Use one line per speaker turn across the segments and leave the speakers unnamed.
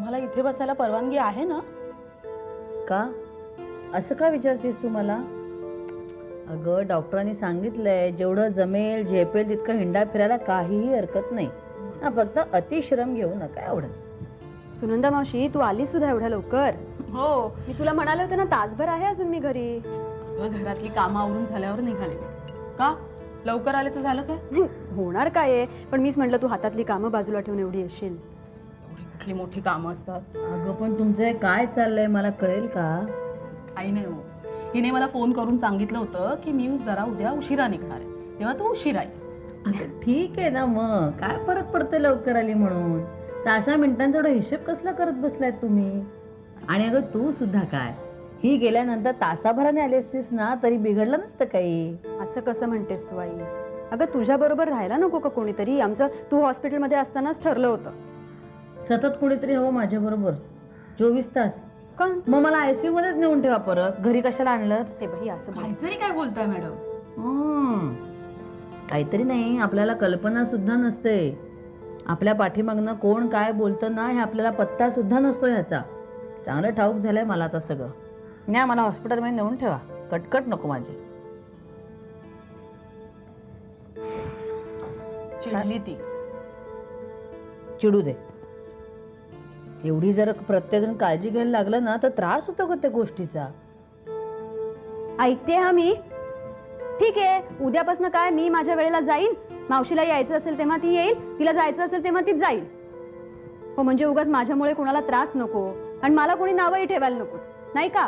तुम्हाला इथे बसायला परवानगी आहे ना?
का असं का विचारतेस तू मला? अगं डॉक्टरांनी सांगितलंय जेवढं जमेल झेपेल तितकं हिंडा फिरायला काहीही हरकत नाही. हा फक्त अतिश्रम घेऊ नका एवढंच.
सुनंदा मावशी तू आली सुद्धा एवढ्या लवकर?
हो,
मी तुला म्हणाले होते ना तासभर आहे अजून मी घरी.
घरातली कामं आवरून झाल्यावर निघाले. का लवकर आले तर झालं काय?
होणार काय आहे, पण मीच म्हटलं तू हातातली कामं बाजूला ठेवून एवढी येशील.
एवढी कुठली मोठी कामं असतात?
अगं पण तुमचं काय चाललंय मला कळेल का?
काही नाही हो, हिने मला फोन करून सांगितलं होतं की मी जरा उद्या उशिरा निघणार आहे, तेव्हा तू उशिरा ये.
ठीक आहे ना, मग काय फरक पडतोय लवकर आली म्हणून? तासा मिनिटांचा एवढा हिशेब कसला करत बसलाय तुम्ही? आणि अगं तू सुद्धा काय, ही गेल्यानंतर तासाभराने आली असतीस ना तरी बिघडलं नसतं काही.
असं कसं म्हणतेस तू आई? अगं तुझ्या बरोबर राहायला नको का कोणीतरी? आमचं तू हॉस्पिटलमध्ये असतानाच ठरलं होतं.
सतत कोणीतरी हवं माझ्या बरोबर 24 तास.
का?
मग मला आयसीयू मध्येच नेऊन ठेवा, परत घरी कशाला आणलं?
ते बाई असं बोल.
काहीतरी काय बोलताय मॅडम?
काहीतरी नाही, आपल्याला कल्पना सुद्धा नसते. आपल्या पाठीमागनं कोण काय बोलतं ना हे आपल्याला पत्ता सुद्धा नसतो ह्याचा. चांगलं ठाऊक झालंय मला आता सगळं. न्या मला हॉस्पिटलमध्ये नेऊन ठेवा, कटकट नको माझी.
चिडली ती.
चिडू दे. एवढी जर प्रत्येकजण काळजी घ्यायला लागलं ना तर त्रास होतो का त्या गोष्टीचा?
ऐकते हा मी. ठीक आहे, उद्यापासून काय मी माझ्या वेळेला जाईन. मावशीला यायचं असेल तेव्हा ती येईल, तिला जायचं असेल तेव्हा ती जाईल. हो म्हणजे उगाच माझ्यामुळे कोणाला त्रास नको आणि मला कोणी नावही ठेवायला नको, नाही का?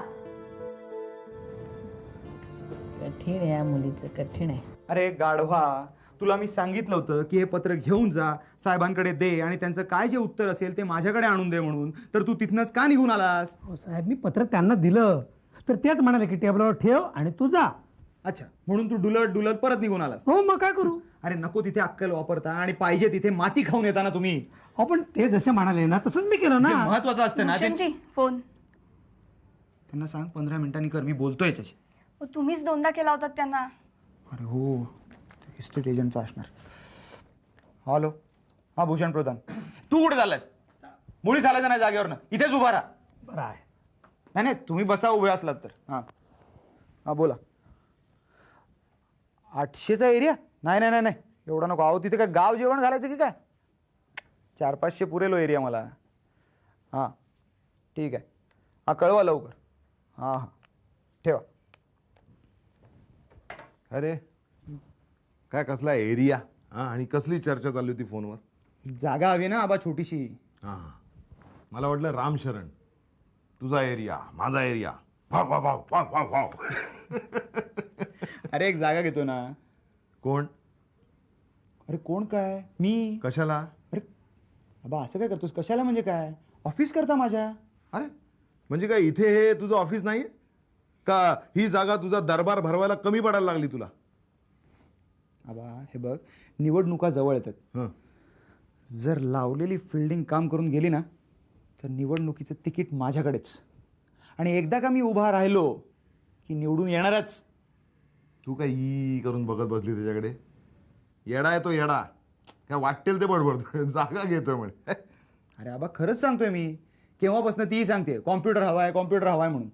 कठीण आहे या मुलीचं, कठीण आहे.
अरे गाढवा, तुला मी सांगितलं होतं की हे पत्र घेऊन जा, साहेबांकडे दे आणि त्यांचं काय जे उत्तर असेल ते माझ्याकडे आणून दे म्हणून. तर तू तिथनंच का निघून आलास?
साहेब मी पत्र त्यांना दिलं तर तेच म्हणाले की टेबलावर ठेव आणि तू जा.
अच्छा, म्हणून तू डुलत डुलत परत निघून आलास?
हो मग काय करू?
अरे नको तिथे अक्कल वापरता आणि पाहिजे तिथे माती खाऊन येता ना तुम्ही.
आपण ते जसे म्हणाले ना तसंच मी केलं
जे
ना.
महत्वाचं असतं ना ते
भूषणजी, फोन.
त्यांना सांग 15 मिनिटांनी कर, मी बोलतोय याच्याशी.
तुम्हीच दोनदा केला होता त्यांना.
अरे हो, इस्टेट एजंटचा असणार. हॅलो, हा भूषण प्रधान. तू कुठे चाललायस? मुळी चालायचं नाही जागेवर ना, इथेच उभा राहा.
बरं आहे.
नाही नाही, तुम्ही बसा उभे असलात तर. हां हां बोला. 800चा एरिया? नाही नाही नाही नाही, एवढा नको. अहो तिथे काय गाव जेवण घालायचं की काय? 400-500 पुरेल एरिया मला. हां ठीक आहे, हां कळवा लवकर. हां हां ठेवा.
अरे काय कसला एरिया? हां, आणि कसली चर्चा चालली होती फोनवर?
जागा हवी ना आबा, छोटीशी.
हां, मला वाटलं राम शरण. तुझा एरिया, माझा area. Wow wow wow wow wow wow.
अरे एक जागा घेतो ना.
कोण?
अरे कोण काय? मी.
कशाला?
अरे आबा असं काय करतोस? कशाला म्हणजे काय? ऑफिस करता माझ्या.
अरे म्हणजे काय इथे हे तुझं ऑफिस नाही का? ही जागा तुझा दरबार भरवायला कमी पडायला लागली तुला?
आबा हे बघ, निवडणुका जवळ येतात.
हं,
जर लावलेली फिल्डिंग काम करून गेली ना तर निवडणुकीचं तिकीट माझ्याकडेच. आणि एकदा का मी उभा राहिलो की निवडून येणारच.
तू काय ई करून बघत बसली त्याच्याकडे? येडा आहे तो, येडा. काय वाटेल ते बडबडतो. जागा घेतोय म्हणे.
अरे आबा खरंच सांगतोय मी. केव्हापासून तीही सांगते कॉम्प्युटर हवाय, कॉम्प्युटर हवाय म्हणून.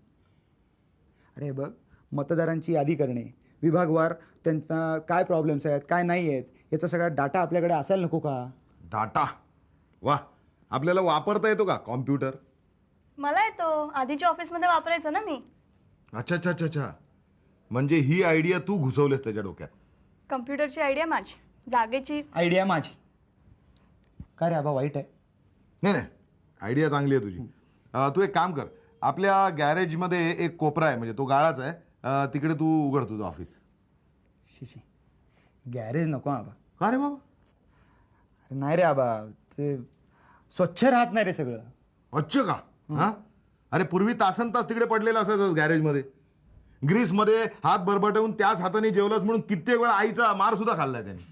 अरे बघ, मतदारांची यादी करणे, विभागवार त्यांचा काय प्रॉब्लेम्स आहेत काय नाही आहेत याचा सगळा डाटा आपल्याकडे असायला नको का?
डाटा? वा, आपल्याला वापरता येतो का कॉम्प्युटर?
मला येतो, आधीच्या ऑफिसमध्ये वापरायचं ना मी.
अच्छा अच्छा अच्छा अच्छा, म्हणजे ही आयडिया तू घुसवलेस त्याच्या डोक्यात?
कम्प्युटरची आयडिया माझी, जागेची
आयडिया माझी. काय रे आबा वाईट आहे?
नाही नाही, आयडिया चांगली आहे तुझी. तू एक काम कर, आपल्या गॅरेजमध्ये एक कोपरा आहे, म्हणजे तो गाळाच आहे, तिकडे तू उघड तुझं ऑफिस.
शिशी, गॅरेज नको आबा.
का रे बाबा?
अरे नाही रे आबा, ते स्वच्छ राहत नाही रे सगळं.
अच्छा का? हा, अरे पूर्वी तासन तास तिकडे पडलेलं असायचं गॅरेजमध्ये. ग्रीसमध्ये हात बरबटवून त्याच हाताने जेवलंच म्हणून कित्येक वेळा आईचा मार सुद्धा खाल्लाय त्यांनी.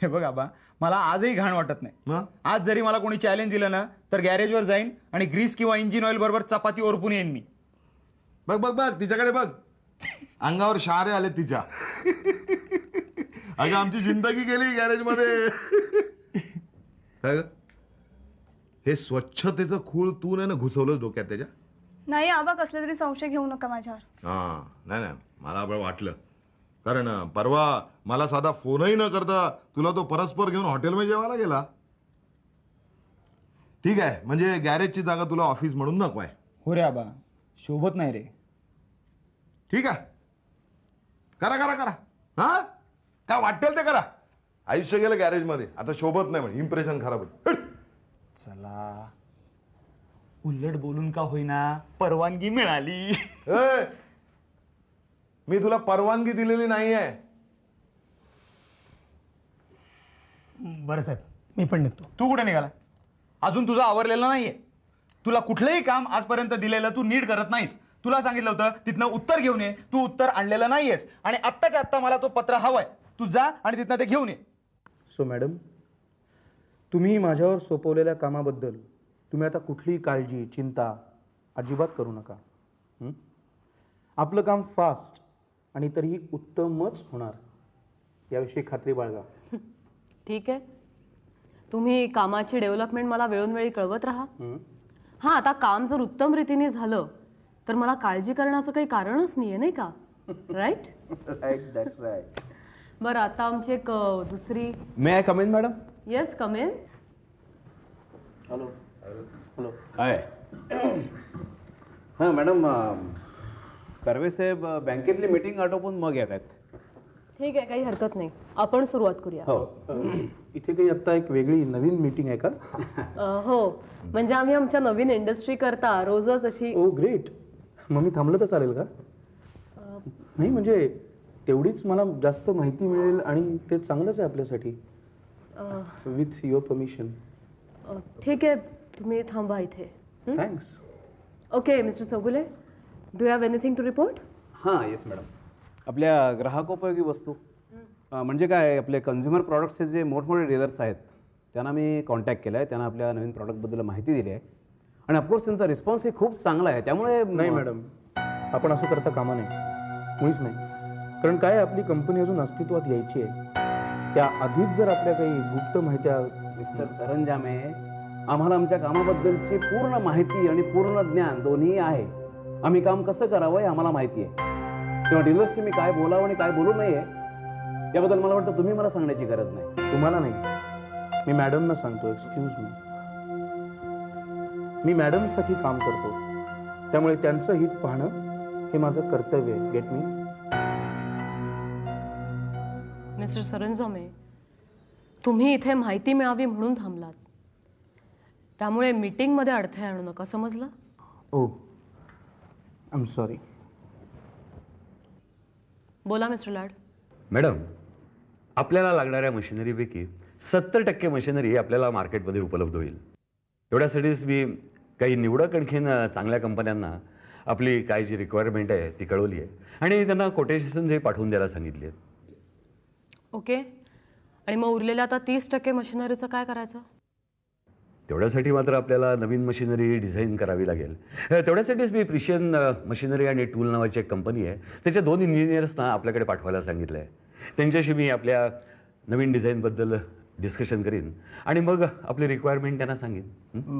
हे बघ आबा, मला आजही घाण वाटत नाही.
मग?
आज जरी मला कोणी चॅलेंज दिलं ना तर गॅरेजवर जाईन आणि ग्रीस किंवा इंजिन ऑइल बरोबर चपाती ओरपून येईन मी.
बघ बघ बघ तिच्याकडे बघ, अंगावर शहारे आले तिच्या. अगं आमची जिंदगी गेली गॅरेजमध्ये. हे स्वच्छतेचं खूळ तू नाही ना घुसवलंस डोक्यात त्याच्या?
नाही आबा, कसले तरी संशय घेऊ नका माझ्यावर.
हा नाही मला आपण वाटलं, कारण परवा मला साधा फोनही न करता तुला तो परस्पर घेऊन हॉटेलमध्ये जेवायला गेला. ठीक आहे, म्हणजे गॅरेजची जागा तुला ऑफिस म्हणून नको आहे.
हो रे आबा, शोभत नाही रे.
ठीक आहे, करा करा करा. हा काय वाटेल ते करा. आयुष्य गेलं गॅरेजमध्ये, आता शोभत नाही म्हणजे इम्प्रेशन खराब होईल.
चला, उलट बोलून का होईना परवानगी मिळाली.
ए, मी तुला परवानगी दिलेली नाही आहे.
बरं साहेब, मी पण निघतो.
तू कुठे निघाला? अजून तुझं आवरलेलं नाहीये. तुला कुठलंही काम आजपर्यंत दिलेलं तू नीट करत नाहीस. तुला सांगितलं होतं तिथनं उत्तर घेऊन ये, तू उत्तर आणलेलं नाहीयेस आणि आत्ताच्या आत्ता मला तो पत्र हवंय. तू जा आणि तिथनं ते घेऊन ये.
सो मॅडम, तुम्ही माझ्यावर सोपवलेल्या कामाबद्दल तुम्ही आता कुठलीही काळजी चिंता अजिबात करू नका. आपलं काम फास्ट आणि तरीही उत्तमच होणार याविषयी खात्री बाळगा.
ठीक आहे, तुम्ही कामाची डेव्हलपमेंट मला वेळोवेळी कळवत राहा. हां, आता काम जर उत्तम रीतीने झालं तर मला काळजी करण्याचं काही कारणच नाहीये, नाही का? राईट.
Right, that's right.
बरं, आता आमची एक दुसरी.
May I come in madam?
Yes, come in.
Hello hello.
Hi. हां मॅडम, कर्वे साहेब बँकेतली मीटिंग आटोपून मग येत आहेत.
ठीक आहे, काही हरकत नाही, आपण सुरुवात करूया.
हो.
इथे काही आता एक वेगळी नवीन मीटिंग आहे का?
हो, म्हणजे आम्ही आमच्या नवीन इंडस्ट्री करता रोजच अशी.
ओ ग्रेट. मग मी थांबलं तर चालेल का? नाही म्हणजे तेवढीच मला जास्त माहिती मिळेल आणि ते चांगलंच आहे आपल्यासाठी. With your permission.
ठीक आहे, तुम्ही थांबा इथे.
Thanks.
Okay mister Chougule, do you have anything to report?
हां येस मॅडम. आपल्या ग्राहकोपयोगी वस्तू म्हणजे काय, आपले कन्झ्युमर प्रॉडक्ट्सचे जे मोठमोठे डीलर्स आहेत त्यांना मी कॉन्टॅक्ट केला आहे. त्यांना आपल्या नवीन प्रॉडक्टबद्दल माहिती दिली आहे आणि ऑफकोर्स त्यांचा रिस्पॉन्सही खूप चांगला आहे. त्यामुळे
नाही मॅडम, आपण असं करता कामा नाही, मुळीच नाही. कारण काय, आपली कंपनी अजून अस्तित्वात यायची आहे. त्या आधीच जर आपल्या काही गुप्त माहित्या.
मिस्टर सरंजामे, आम्हाला आमच्या कामाबद्दलची पूर्ण माहिती आणि पूर्ण ज्ञान दोन्ही आहे. आम्ही काम कसं करावं हे आम्हाला माहिती आहे. तेव्हा डीलर्सशी मी काय बोलावं आणि काय बोलू नये याबद्दल मला वाटतं तुम्ही मला सांगण्याची गरज नाही.
तुम्हाला नाही, मी मॅडमना सांगतो. Excuse me. मी मॅडमसाठी काम करतो, त्यामुळे त्यांचं हित पाहणं हे माझं कर्तव्य आहे. Get me?
मिस्टर सरंजामे, तुम्ही इथे माहिती मिळावी म्हणून थांबलात, त्यामुळे मीटिंगमध्ये अडथळे आणू नका, समजलं?
ओ, आय एम सॉरी.
बोला मिस्टर लाड.
मॅडम, आपल्याला लागणाऱ्या मशिनरीपैकी 70% मशिनरी आपल्याला मार्केटमध्ये उपलब्ध होईल. एवढ्यासाठीच मी काही निवडक आणखीन चांगल्या कंपन्यांना आपली काय जी रिक्वायरमेंट आहे ती कळवली आहे आणि त्यांना कोटेशन जे पाठवून द्यायला सांगितली आहेत.
ओके, आणि मग उरलेल्या आता 30% मशिनरीचं काय करायचं?
तेवढ्यासाठी मात्र आपल्याला नवीन मशिनरी डिझाईन करावी लागेल. तेवढ्यासाठीच मी प्रिशियन मशिनरी आणि टूल नावाची एक कंपनी आहे, त्याच्या 2 इंजिनियर्सना आपल्याकडे पाठवायला सांगितलं आहे. त्यांच्याशी मी आपल्या नवीन डिझाईनबद्दल डिस्कशन करीन आणि मग आपली रिक्वायरमेंट त्यांना सांगेन.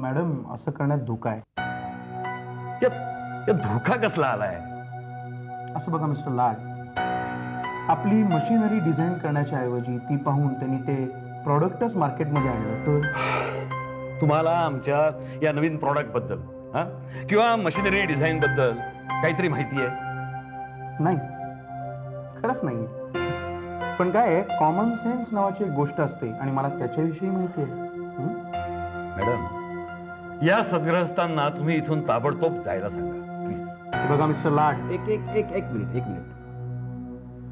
मॅडम, असं करण्यात धोका आहे.
धोका कसला आलाय?
असं बघा मिस्टर लाड, आपली मशिनरी डिझाईन करण्याच्या ऐवजी ती पाहून त्यांनी ते प्रॉडक्टच मार्केटमध्ये आणलं तर?
तुम्हाला आमच्या या नवीन प्रॉडक्टबद्दल किंवा मशिनरी डिझाईनबद्दल काहीतरी माहिती आहे?
नाही, खरंच नाही. पण काय आहे, कॉमन सेन्स नावाची एक गोष्ट असते आणि मला त्याच्याविषयी माहिती आहे.
मॅडम, या सद्ग्रहस्थांना तुम्ही इथून ताबडतोब जायला सांगा प्लीज.
बघा मिस्टर लाड,
एक मिनिट.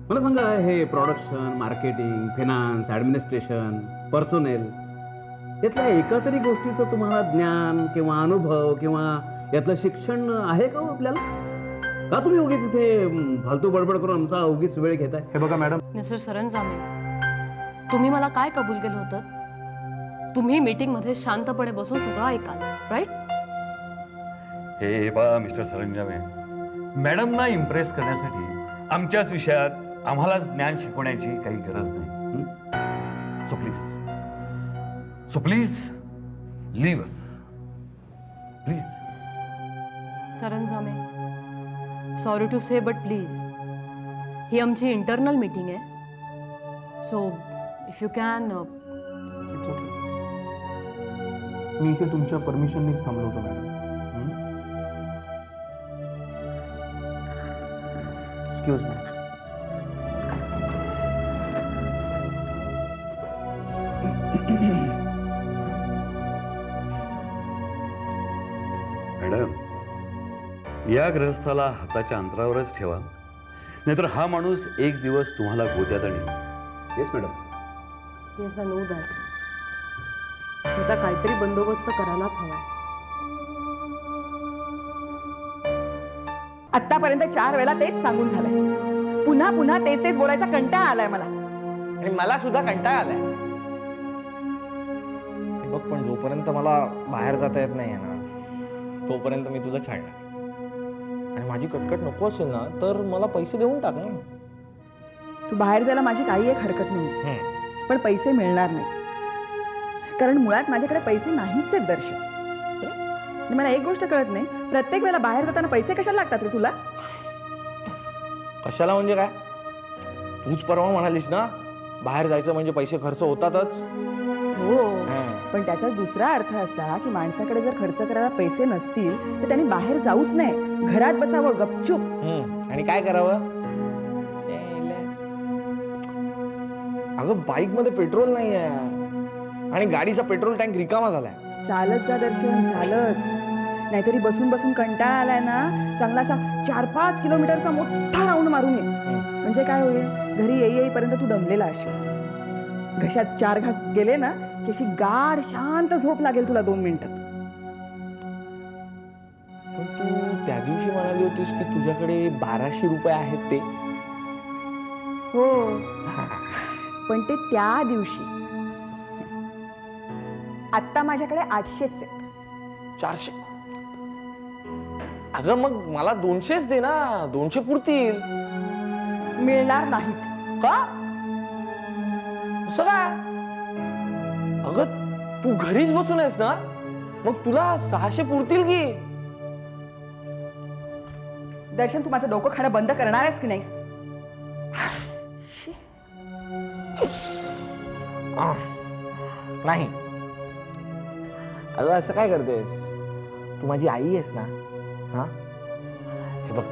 मला सांगा, हे production, marketing, finance, administration, personnel यातल्या एका तरी गोष्टीचं तुम्हाला ज्ञान किंवा अनुभव किंवा यातलं शिक्षण आहे का आपल्याला? का तुम्ही उगीच इथे फालतू बडबड करून आमचा उगीच वेळ घेताय?
हे बघा मॅडम.
मिस्टर सरंजामे, तुम्ही मला काय कबूल केलं होतं? तुम्ही मीटिंगमध्ये शांतपणे बसून सगळं ऐकाल, राईट?
हे पहा मिस्टर सरंजामे, मॅडमना इम्प्रेस करण्यासाठी आमच्याच विषयात आम्हालाच ज्ञान शिकवण्याची काही गरज नाही. So please leave us. Please.
Saranjame, sorry to say but please, ही आमची इंटरनल मीटिंग आहे. So if you can.
मी इथे तुमच्या परमिशननीच थांबलो होतो मॅडम. Excuse me.
मॅडम, या ग्रहस्थाला हाताच्या अंतरावरच ठेवा, नाहीतर हा माणूस एक दिवस तुम्हाला गोत्यात आणेल. Yes madam.
Yes, I know that. त्याचा काहीतरी बंदोबस्त करायलाच हवा.
आतापर्यंत 4 वेळेला तेच सांगून झालंय. पुन्हा पुन्हा तेच तेच बोलायचा कंटाळा आलाय मला.
आणि मला सुद्धा कंटाळा आलाय. बघ, पण जोपर्यंत मला बाहेर जाता येत नाही ना, तोपर्यंत मी तुला छाडणार. आणि माझी कटकट नको असेल ना, तर मला पैसे देऊन टाक ना.
तू बाहेर जायला माझी काही एक हरकत नाही, पण पैसे मिळणार नाही. कारण मुळात माझ्याकडे पैसे नाहीच आहेत दर्शन. आणि मला एक गोष्ट कळत नाही, प्रत्येक वेळेला बाहेर जाताना पैसे कशाला लागतात रे तुला?
कशाला म्हणजे काय? तूच परवा म्हणालीस ना, बाहेर जायचं म्हणजे पैसे खर्च होतातच.
हो, पण त्याचा दुसरा अर्थ असा की माणसाकडे जर खर्च करायला पैसे नसतील तर त्यांनी बाहेर जाऊच नाही, घरात बसावं गपचूप.
आणि काय करावं? अगं, बाईक मध्ये पेट्रोल नाही आहे आणि गाडीचा पेट्रोल टँक रिकामा झालाय.
चालत जा दर्शन, चालत. नाहीतरी बसून बसून कंटाळा आलाय ना, चांगलासा 4-5 किलोमीटरचा मोठा राऊंड मारून ये. म्हणजे काय होईल, घरी येईपर्यंत तू दमलेला असशील. घशात 4 घास गेले ना की अशी गाढ शांत झोप लागेल तुला 2 मिनिटात.
पण तू त्या दिवशी म्हणाली होतीस की तुझ्याकडे 1200 रुपये आहेत ते.
हो, पण ते त्या दिवशी. आता माझ्याकडे 800च आहेत.
400? अगं, मग मला 200च दे ना, 200 पुरतील.
मिळणार नाहीत.
का? असं काय? अगं, तू घरीच बसून आहेस ना, मग तुला 600 पुरतील की?
दर्शन, तू माझं डोकं खाणं बंद करणार आहेस की नाहीस?
नाही. अगं, असं काय करतेस? तू माझी आई आहेस ना. हा, हे बघ,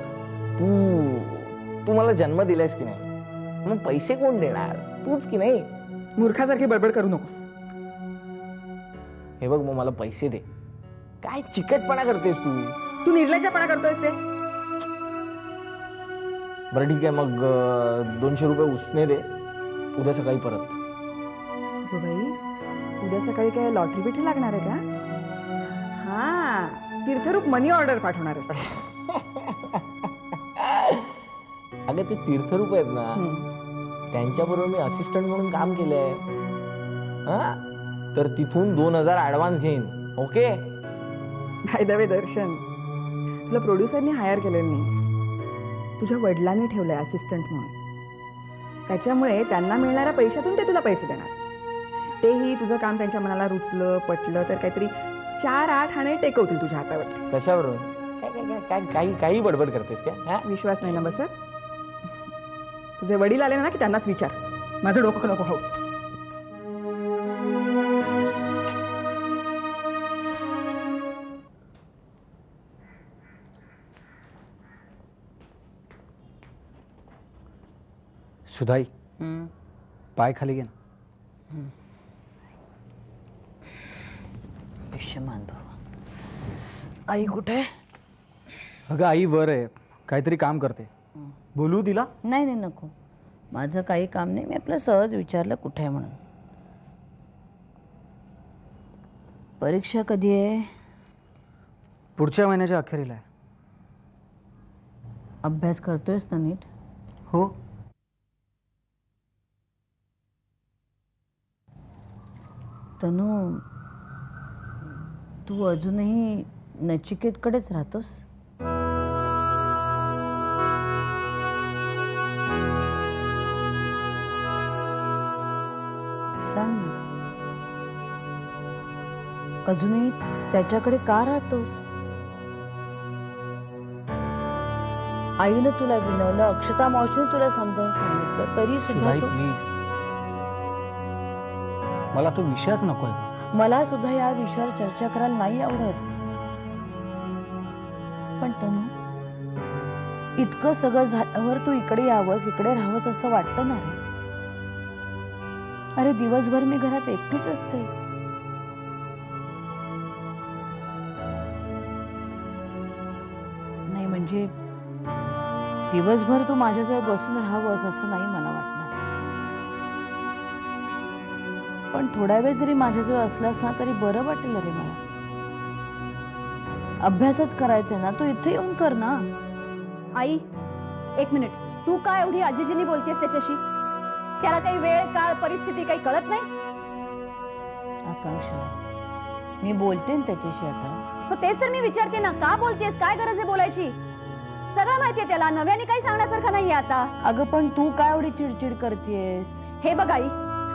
तू मला जन्म दिलायस की नाही, मग पैसे कोण देणार? तूच की नाही?
मूर्खासारखी बडबड करू नकोस.
हे बघ, मग मला पैसे दे. काय चिकटपणा करतेस तू?
तू निर्लज्जपणा करतोयस ते.
बरं, ठीक आहे, मग 200 रुपये उसने दे. उद्या सकाळी परत.
बाई, उद्या सकाळी काय लॉटरी बिटरी लागणार आहे का? हा, तीर्थरूप मनी ऑर्डर पाठवणार आहे.
अगं, ते तीर्थरूप आहेत ना, त्यांच्याबरोबर मी असिस्टंट म्हणून काम केलंय. तर तिथून 2000 ऍडव्हान्स घेईन. ओके?
बाय द वे दर्शन, तुला प्रोड्युसरनी हायर केलं मी. तुझ्या वडिलांनी ठेवलंय असिस्टंट म्हणून. त्याच्यामुळे त्यांना मिळणाऱ्या पैशातून ते तुला पैसे देणार. तेही तुझं काम त्यांच्या मनाला रुचलं, पटलं तर काहीतरी 4-8 आणे टेकवतील तुझ्या हातावरती.
कशावरून? काही बडबड करतेस काय?
विश्वास नाही ना बसत? तुझे वडील आले ना की त्यांनाच विचार. माझं डोकं नको हाऊस.
सुधाई, पाय खाली घे ना.
आयुष्यमान भव. आई कुठे?
अगं, आई वर आहे, काहीतरी काम करते. बोलू तिला?
नाही नाही, नको. माझं काही काम नाही. मी आपलं सहज विचारलं कुठे आहे म्हणून. परीक्षा कधी आहे?
पुढच्या महिन्याच्या अखेरीला आहे.
अभ्यास करतोयस ना नीट?
हो.
तनू, तू अजूनही नचिकेतकडेच राहतोस? सांग ना. अजूनही त्याच्याकडे का राहतोस? आईनं तुला विनवलं, अक्षता मावशीने तुला समजावून सांगितलं, तरी सुद्धा
सुधाई
तू-
प्लीज, मला तो विषयच नकोय.
मला सुद्धा या विषयावर चर्चा करायला नाही आवडत. पण तनु, इतकं सगळं झाल्यावर तू इकडे यावंस, इकडे राहावंस असं वाटतं ना रे? अरे दिवसभर मी घरात एकटीच असते. नाही म्हणजे दिवसभर तू माझ्याजवळ बसून राहावंस असं नाही मला वाटणार. पण थोडा वेळ जरी माझ्याजवळ असलास ना तरी बरं वाटेल रे मला. अभ्यासच करायचा ना, तू इथे येऊन कर ना.
आई, एक मिनिट. तू काय एवढी आजीजीनी बोलतेस त्याच्याशी? त्याला काही वेळ, काळ, परिस्थिती काही कळत नाही?
आकांक्षा, मी बोलते ना त्याच्याशी आता.
हो तेच तर मी विचारते ना, का बोलतेस? काय गरज आहे बोलायची? सगळं माहितीये त्याला, नव्याने काही सांगण्यासारखं नाहीये आता.
अगं पण तू काय एवढी चिडचिड करतेस?
हे बघ आई,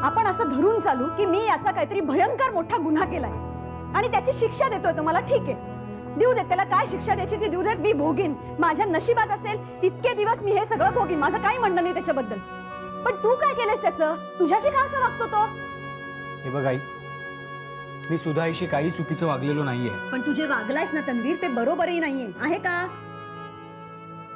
आपण असं धरून चालू की मी याचा काहीतरी भयंकर मोठा गुन्हा केलाय आणि त्याची शिक्षा देतोय तो मला. ठीक आहे, देऊ देत त्याला. काय शिक्षा द्यायची ती देऊ देत, मी भोगीन. माझ्या नशिबात असेल तितके दिवस मी हे सगळं भोगीन. माझं काही म्हणणं नाही त्याच्याबद्दल. पण तू काय केलंस त्याचं? तुझ्याशी का असं वागतो तो?
हे बघ आई, मी सुधाईशी काही चुकीचं वागलेलो नाहीये.
पण तू जे वागलायस ना तन्वीर, ते बरोबरही नाहीये, आहे का?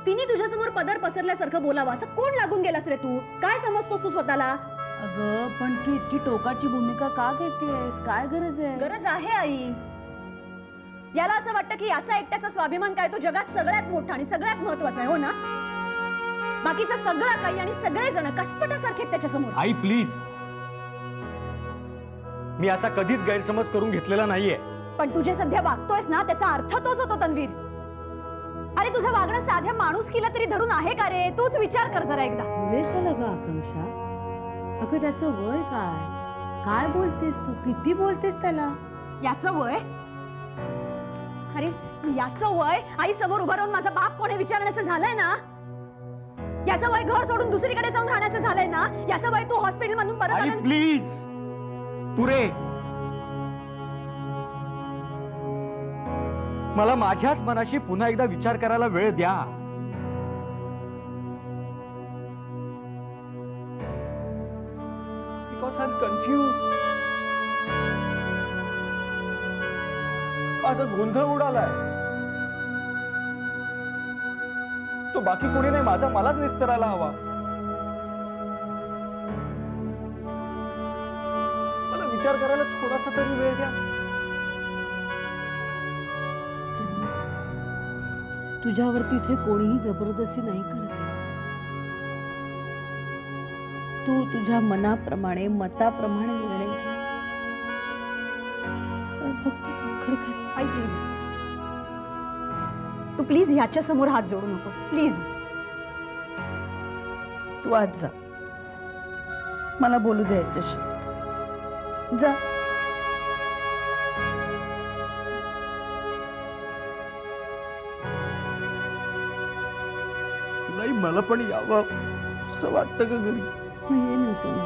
तिने तुझ्यासमोर पदर पसरल्यासारखं बोलावं असं कोण लागून गेलास रे तू? काय समजतोस तू स्वतःला?
अगं पण तू इतकी टोकाची भूमिका का घेतेस? काय गरज आहे?
गरज आहे आई. याला असं वाटतं की याचा एकट्याचा स्वाभिमान काय तो जगात सगळ्यात मोठा आणि सगळ्यात महत्वाचा आहे, हो ना? बाकीचं सगळं काही आणि सगळेजण कसपटासारखे त्याच्यासमोर.
आई प्लीज, मी असा कधीच गैरसमज करून घेतलेला नाहीये.
पण तू जे सध्या वागतोयस ना त्याचा अर्थ तोच होतो तन्वीर. अरे तुझं वागणं साध्या माणूस केला तरी धरून आहे का रे? तूच विचार कर जरा एकदा.
पुरे झालं ग आकांक्षा. अगं त्याचं वय काय? काय बोलतेस तू? किती बोलतेस त्याला?
याचं वय? अरे याचं वय आई समोर उभं राहून माझा बाप कोणी विचारण्याचं झालंय ना? याचं वय घर सोडून दुसरीकडे जाऊन राहण्याचं झालंय ना? याचं वय तू हॉस्पिटल मधून परत
आई
आल्या-
प्लीज, पुरे. मला माझ्याच मनाशी पुन्हा एकदा विचार करायला वेळ द्या. Because I am confuse. माझा गोंधळ उडालाय. तो बाकी कोणी नाही, माझा मलाच निस्तरायला हवा. मला विचार करायला थोडासा तरी वेळ द्या.
तुझ्यावरती इथे कोणीही जबरदस्ती नाही करत. तू तुझ्या मनाप्रमाणे, मताप्रमाणे निर्णय घे. पण फक्त लवकर कर.
आई प्लीज, तू प्लीज ह्याच्या समोर हात जोडू नकोस प्लीज.
तू आज जा, मला बोलू दे याच्याशी. जा.
नाही, मला पण यावं असं वाटतं का घरी?
ये ना सोनू,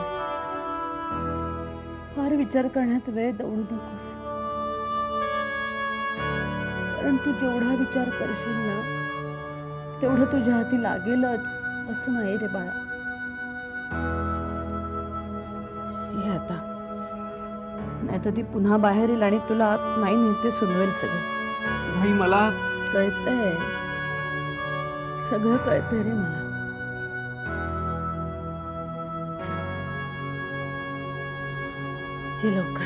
फार विचार करण्यात वेळ दवडू नकोस. कारण तू जेवढा विचार करशील ना तेवढं तुझ्या हाती लागेलच असं नाही रे बाळा. ये आता, नाही तर ती पुन्हा बाहेर येईल आणि तुला नाही नेत ते सुनवेल सगळं.
नाही, मला
कळतंय, सगळं कळतंय रे मला. हे लवकर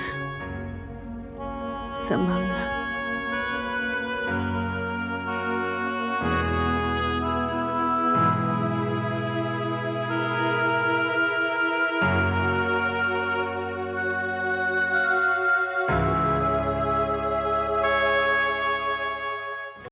सांभाळून राहा.